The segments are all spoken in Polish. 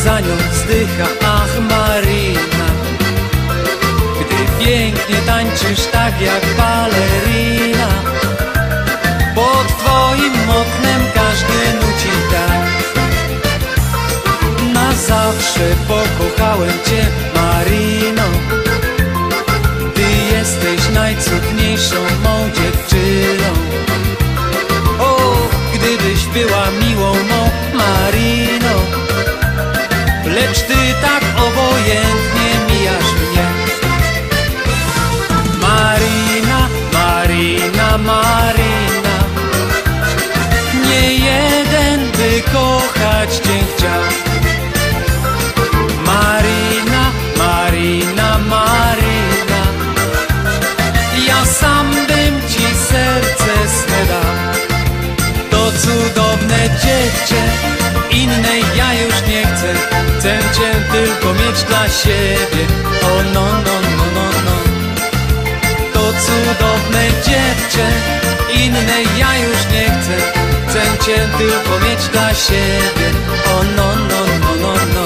za nią wzdycha, ach Marina. Gdy pięknie tańczysz tak jak balerina, pod twoim oknem każdy nuci tak. Na zawsze pokochałem cię, Marino. Ty jesteś najcudniejszą mą dziewczyną. O, gdybyś była miłą mą, Marino, lecz ty tak obojętnie mijasz mnie. Marina, Marina, Marina, nie jeden by kochać cię chciał. Marina, Marina, Marina, ja sam bym ci serce swe dał. To cudowne dziewczę, innej ja już nie chcę. Chcę cię tylko mieć dla siebie. O no, no, no, no, no. To cudowne dziewczę, innej ja już nie chcę. Chcę cię tylko mieć dla siebie. O no, no, no, no, no.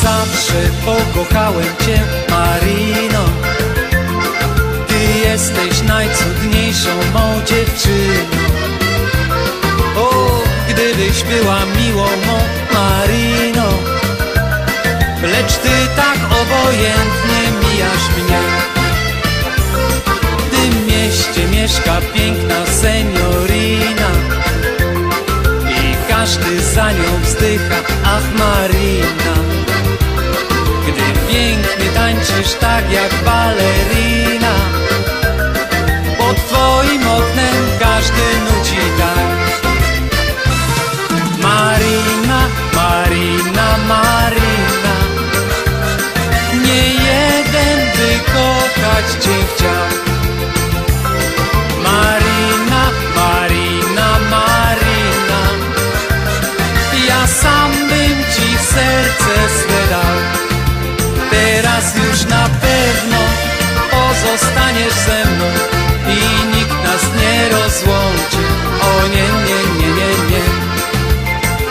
Zawsze pokochałem cię, Marino. Ty jesteś najcudniejszą mą dziewczyną. O, gdybyś była miłą mą, Marino, lecz ty tak obojętnie mijasz mnie. W tym mieście mieszka piękna seniorina i każdy za nią wzdycha, ach Marina. Gdy pięknie tańczysz tak jak balerina, pod twoim oknem każdy nuci tak. Marina, Marina, Marina, nie jeden by kochać cię chciał. Marina, Marina, Marina, ja sam bym ci serce swe dał. Teraz już na pewno pozostaniesz ze mną i nikt nas nie rozłączy. O nie, nie, nie, nie, nie.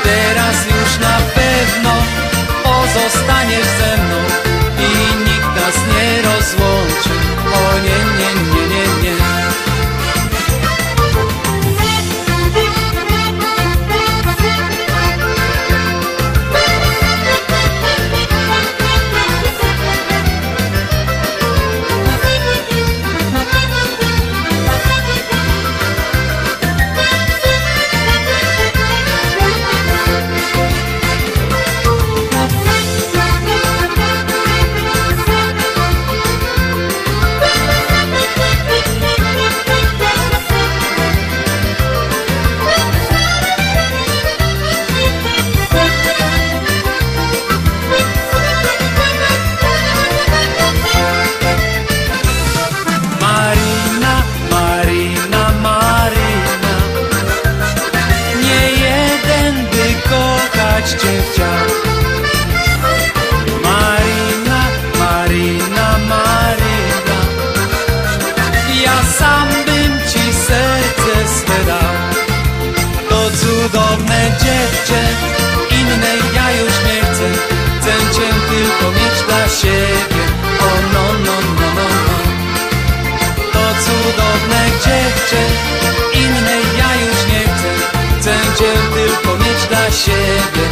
Teraz już na pewno pozostaniesz ze mną i nikt nas nie rozłączy. O nie, nie, nie, nie, nie. Cię chciał. Marina, Marina, Marina, ja sam bym ci serce swe dał. To cudowne dziewczę, innej ja już nie chcę. Chcę cię tylko mieć dla siebie. O no, no, no, no, no. To cudowne dziewczę, innej ja już nie chcę. Chcę cię tylko mieć dla siebie.